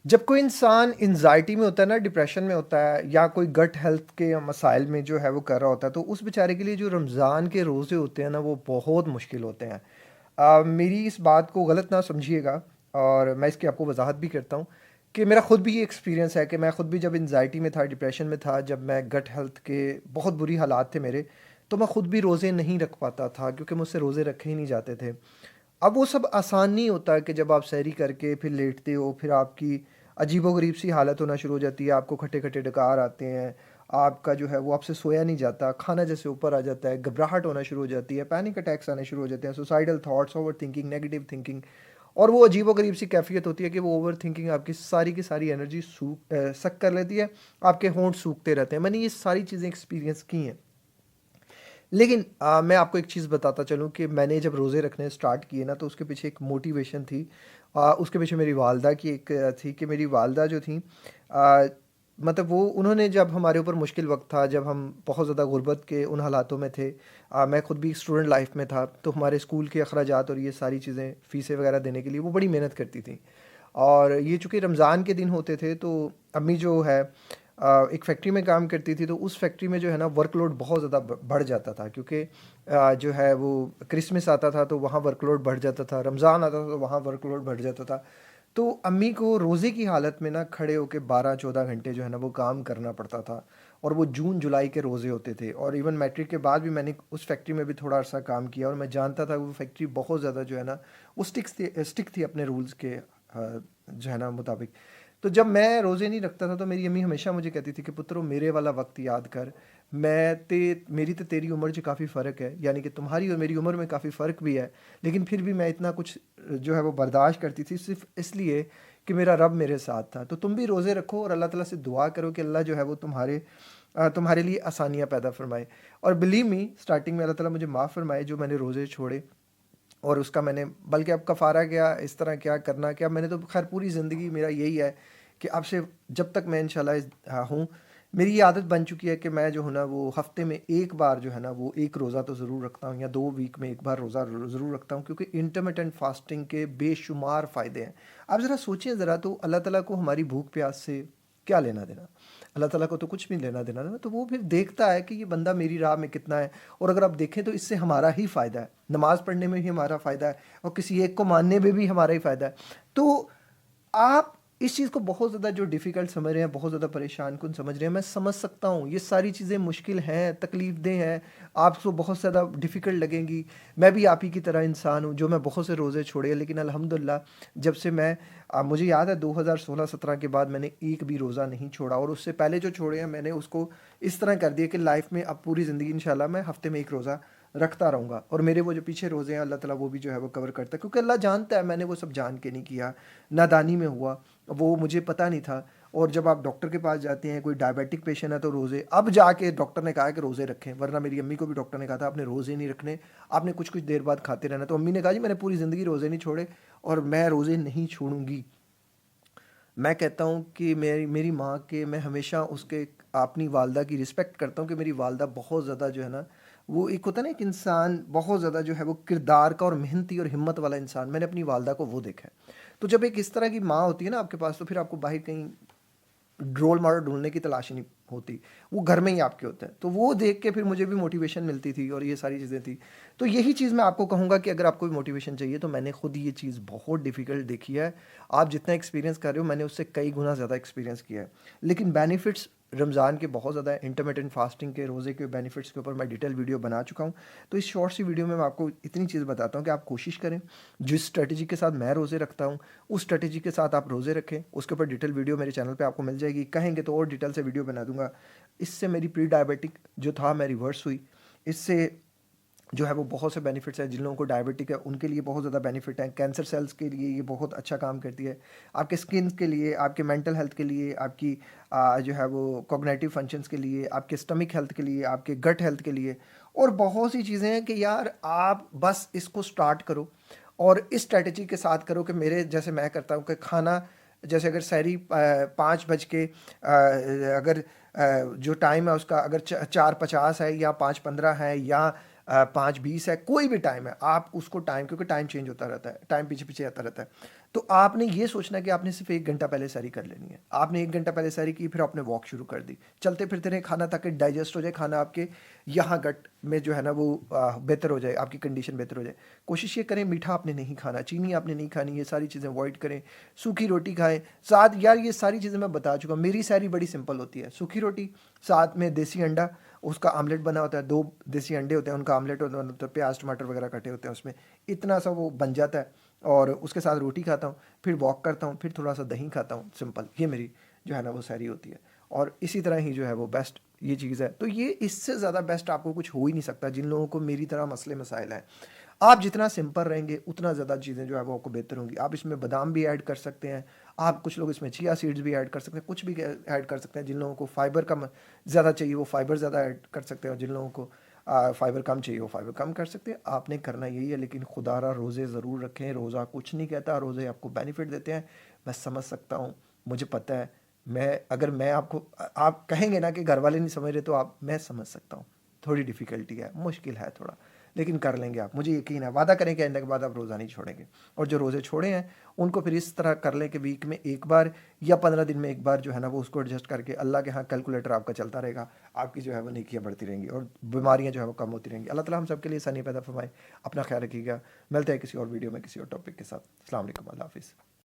जब कोई इंसान एंजाइटी में होता है ना, डिप्रेशन में होता है या कोई गट हेल्थ के मसाइल में जो है वो कर रहा होता है, तो उस बेचारे के लिए जो रमज़ान के रोज़े होते हैं ना, वो बहुत मुश्किल होते हैं। मेरी इस बात को गलत ना समझिएगा, और मैं इसकी आपको वजाहत भी करता हूँ कि मेरा ख़ुद भी ये एक्सपीरियंस है कि मैं ख़ुद भी जब एंजाइटी में था, डिप्रेशन में था, जब मैं गट हेल्थ के बहुत बुरी हालात थे मेरे, तो मैं ख़ुद भी रोज़े नहीं रख पाता था क्योंकि मुझसे रोज़े रखे ही नहीं जाते थे। अब वो सब आसान नहीं होता कि जब आप सहरी करके फिर लेटते हो, फिर आपकी अजीबो-गरीब सी हालत होना शुरू हो जाती है, आपको खट्टे-खट्टे डकार आते हैं, आपका जो है वो आपसे सोया नहीं जाता, खाना जैसे ऊपर आ जाता है, घबराहट होना शुरू हो जाती है, पैनिक अटैक्स आने शुरू हो जाते हैं, suicidal thoughts, overthinking, negative thinking, और वो अजीबो-गरीब सी कैफ़ियत होती है कि वो ओवरथिंकिंग आपकी सारी की सारी एनर्जी सक कर लेती है, आपके होंठ सूखते रहते हैं। मैंने ये सारी चीज़ें एक्सपीरियंस की हैं। लेकिन मैं आपको एक चीज़ बताता चलूँ कि मैंने जब रोज़े रखने स्टार्ट किए ना, तो उसके पीछे एक मोटिवेशन थी। उसके पीछे मेरी वालदा की एक थी कि मेरी वालदा जो थी, अ, मतलब वो उन्होंने जब हमारे ऊपर मुश्किल वक़्त था, जब हम बहुत ज़्यादा गुर्बत के उन हालातों में थे, मैं खुद भी स्टूडेंट लाइफ़ में था, तो हमारे स्कूल के अखराजात और ये सारी चीज़ें, फ़ीसें वग़ैरह देने के लिए वो बड़ी मेहनत करती थीं। और ये चूँकि रमज़ान के दिन होते थे, तो अम्मी जो है एक फैक्ट्री में काम करती थी, तो उस फैक्ट्री में जो है ना वर्कलोड बहुत ज़्यादा बढ़ जाता था, क्योंकि जो है वो क्रिसमस आता था तो वहाँ वर्कलोड बढ़ जाता था, रमज़ान आता था तो वहाँ वर्कलोड बढ़ जाता था। तो अम्मी को रोज़े की हालत में ना खड़े होके 12-14 घंटे जो है ना वो काम करना पड़ता था, और वो जून जुलाई के रोज़े होते थे। और इवन मैट्रिक के बाद भी मैंने उस फैक्ट्री में भी थोड़ा अर्सा काम किया, और मैं जानता था वो फैक्ट्री बहुत ज़्यादा जो है ना वो स्टिक थी अपने रूल्स के जो है ना मुताबिक। तो जब मैं रोज़े नहीं रखता था, तो मेरी अम्मी हमेशा मुझे कहती थी कि पुत्रो, मेरे वाला वक्त याद कर। मेरी तो तेरी उम्र से काफ़ी फ़र्क है, यानी कि तुम्हारी और मेरी उम्र में काफ़ी फ़र्क भी है, लेकिन फिर भी मैं इतना कुछ जो है वो बर्दाश्त करती थी, सिर्फ इसलिए कि मेरा रब मेरे साथ था। तो तुम भी रोज़े रखो और अल्लाह ताला से दुआ करो कि अल्लाह जो है वो तुम्हारे लिए आसानियाँ पैदा फरमाए। और बिलीव मी, स्टार्टिंग में अल्लाह ताला मुझे माफ़ फरमाए जो मैंने रोज़े छोड़े, और उसका मैंने बल्कि अब कफ़ारा क्या, इस तरह क्या करना क्या, मैंने तो खैर पूरी ज़िंदगी मेरा यही है कि अब से जब तक मैं इंशाल्लाह हूँ, मेरी ये आदत बन चुकी है कि मैं जो हूँ ना वो हफ़्ते में एक बार जो है ना वो एक रोज़ा तो ज़रूर रखता हूँ, या 2 वीक में एक बार रोज़ा ज़रूर रखता हूँ, क्योंकि इंटरमिटेंट फ़ास्टिंग के बेशुमार फ़ायदे हैं। आप ज़रा सोचिए ज़रा, तो अल्लाह ताला को हमारी भूख प्यास से क्या लेना-देना? अल्लाह ताला को तो कुछ भी लेना-देना ना, तो वो फिर देखता है कि ये बंदा मेरी राह में कितना है। और अगर आप देखें तो इससे हमारा ही फ़ायदा है, नमाज़ पढ़ने में भी हमारा फ़ायदा है, और किसी एक को मानने में भी हमारा ही फ़ायदा है। तो आप इस चीज़ को बहुत ज़्यादा जो डिफ़िकल्ट समझ रहे हैं, बहुत ज़्यादा परेशान कुन समझ रहे हैं, मैं समझ सकता हूँ। ये सारी चीज़ें मुश्किल हैं, तकलीफ़देह हैं, आपको बहुत ज़्यादा डिफ़िकल्ट लगेंगी। मैं भी आप ही की तरह इंसान हूँ, जो मैं बहुत से रोज़े छोड़े हैं, लेकिन अल्हम्दुलिल्लाह जब से मैं मुझे याद है 2016-17 के बाद मैंने एक भी रोज़ा नहीं छोड़ा, और उससे पहले जो छोड़े हैं मैंने उसको इस तरह कर दिया कि लाइफ़ में अब पूरी ज़िंदगी इंशाल्लाह मैं हफ़्ते में 1 रोज़ा रखता रहूँगा। और मेरे वो जो पीछे रोज़े हैं अल्लाह ताला वो भी जो है वो कवर करता है, क्योंकि अल्लाह जानता है मैंने वो सब जान के नहीं किया, नादानी में हुआ, वो मुझे पता नहीं था। और जब आप डॉक्टर के पास जाते हैं, कोई डायबिटिक पेशेंट है तो रोज़े, अब जाके डॉक्टर ने कहा है कि रोज़े रखें, वरना मेरी अम्मी को भी डॉक्टर ने कहा था आपने रोज़े नहीं रखने, आपने कुछ कुछ देर बाद खाते रहना। तो अम्मी ने कहा जी मैंने पूरी ज़िंदगी रोज़े नहीं छोड़े, और मैं रोज़े नहीं छोड़ूंगी। मैं कहता हूँ कि मेरी मेरी माँ के मैं हमेशा उसके अपनी वालदा की रिस्पेक्ट करता हूँ कि मेरी वालदा बहुत ज़्यादा जो है ना, वो एक होता है ना एक इंसान बहुत ज़्यादा जो है वो किरदार का और मेहनती और हिम्मत वाला इंसान, मैंने अपनी वालदा को वो देखा है। तो जब एक इस तरह की माँ होती है ना आपके पास, तो फिर आपको बाहर कहीं रोल मॉडल ढूँढने की तलाश ही नहीं होती, वो घर में ही आपके होता है। तो वो देख के फिर मुझे भी मोटिवेशन मिलती थी, और ये सारी चीज़ें थी। तो यही चीज़ मैं आपको कहूँगा कि अगर आपको भी मोटिवेशन चाहिए, तो मैंने खुद ये चीज़ बहुत डिफ़िकल्ट देखी है। आप जितना एक्सपीरियंस कर रहे हो, मैंने उससे कई गुना ज़्यादा एक्सपीरियंस किया है। लेकिन बेनिफिट्स रमज़ान के बहुत ज़्यादा है, इंटरमिटेंट फास्टिंग के, रोज़े के बेनिफिट्स के ऊपर मैं डिटेल वीडियो बना चुका हूँ। तो इस शॉर्ट सी वीडियो में मैं आपको इतनी चीज़ बताता हूँ कि आप कोशिश करें, जिस स्ट्रेटजी के साथ मैं रोज़े रखता हूँ, उस स्ट्रेटजी के साथ आप रोज़े रखें। उसके ऊपर डिटेल वीडियो मेरे चैनल पे आपको मिल जाएगी, कहेंगे तो और डिटेल से वीडियो बना दूंगा। इससे मेरी प्री डायबिटिक जो था मैं रिवर्स हुई। इससे जो है वो बहुत से बेनिफिट्स हैं, जिन लोगों को डायबिटिक है उनके लिए बहुत ज़्यादा बेनिफिट हैं, कैंसर सेल्स के लिए ये बहुत अच्छा काम करती है, आपके स्किन के लिए, आपके मेंटल हेल्थ के लिए, आपकी जो है वो कॉग्निटिव फंक्शंस के लिए, आपके स्टमक हेल्थ के लिए, आपके गट हेल्थ के लिए, और बहुत सी चीज़ें हैं कि यार आप बस इसको स्टार्ट करो, और इस स्ट्रेटजी के साथ करो कि मेरे जैसे मैं करता हूँ कि खाना, जैसे अगर सहरी 5 बज के अगर जो टाइम है उसका अगर 4:50 है या 5:15 है, या 5:20 है, कोई भी टाइम है, आप उसको टाइम, क्योंकि टाइम चेंज होता रहता है, टाइम पीछे-पीछे आता रहता है। तो आपने ये सोचना है कि आपने सिर्फ़ 1 घंटा पहले सैरी कर लेनी है। आपने 1 घंटा पहले सैरी की, फिर आपने वॉक शुरू कर दी। चलते-फिरते रहे खाना, ताकि डाइजेस्ट हो जाए खाना आपके, यहाँ गट में जो है ना वो बेहतर हो जाए, आपकी कंडीशन बेहतर हो जाए। कोशिश ये करें, मीठा आपने नहीं खाना, चीनी आपने नहीं खानी, ये सारी चीज़ें अवॉइड करें। सूखी रोटी खाएँ, साथ यार ये सारी चीज़ें मैं बता चुका हूँ। मेरी सैरी बड़ी सिंपल होती है, सूखी रोटी, साथ में देसी अंडा, उसका आमलेट बना होता है, 2 देसी अंडे होते हैं, उनका आमलेट होता है, तो प्याज़ टमाटर वगैरह कटे होते हैं उसमें, इतना सा वो बन जाता है। और उसके साथ रोटी खाता हूँ, फिर वॉक करता हूँ, फिर थोड़ा सा दही खाता हूँ, सिंपल। ये मेरी जो है ना वो सैरी होती है। और इसी तरह ही जो है वो बेस्ट ये चीज़ है। तो ये इससे ज़्यादा बेस्ट आपको कुछ हो ही नहीं सकता जिन लोगों को मेरी तरह मसले मसाइल हैं। आप जितना सिंपल रहेंगे उतना ज़्यादा चीज़ें जो है वो आपको बेहतर होंगी। आप इसमें बादाम भी ऐड कर सकते हैं, आप कुछ लोग इसमें चिया सीड्स भी ऐड कर सकते हैं, कुछ भी ऐड कर सकते हैं। जिन लोगों को फाइबर कम ज़्यादा चाहिए वो फाइबर ज़्यादा ऐड कर सकते हैं, और जिन लोगों को फाइबर कम चाहिए वो फाइबर कम कर सकते हैं। आपने करना यही है, लेकिन खुदारा रोज़े ज़रूर रखें। रोज़ा कुछ नहीं कहता, रोज़े आपको बेनिफिट देते हैं। मैं समझ सकता हूँ, मुझे पता है। अगर मैं आपको आप कहेंगे ना कि घर वाले नहीं समझ रहे, तो मैं समझ सकता हूँ। थोड़ी डिफ़िकल्टी है, मुश्किल है थोड़ा, लेकिन कर लेंगे आप, मुझे यकीन है। वादा करें कि आइंदा के बाद आप रोज़ा नहीं छोड़ेंगे। और जो रोज़े छोड़े हैं उनको फिर इस तरह कर लें कि वीक में 1 बार या 15 दिन में 1 बार जो है ना वो उसको एडजस्ट करके, अल्लाह के यहाँ कैलकुलेटर आपका चलता रहेगा। आपकी जो है वो नेकियां बढ़ती रहेंगी और बीमारियां जो है वो कम होती रहेंगी। अल्लाह ताला हम सबके लिए आसानी पैदा फरमाए। अपना ख्याल रखिएगा। मिलते हैं किसी और वीडियो में किसी और टॉपिक के साथ। अस्सलाम वालेकुम, अल्लाह हाफिज़।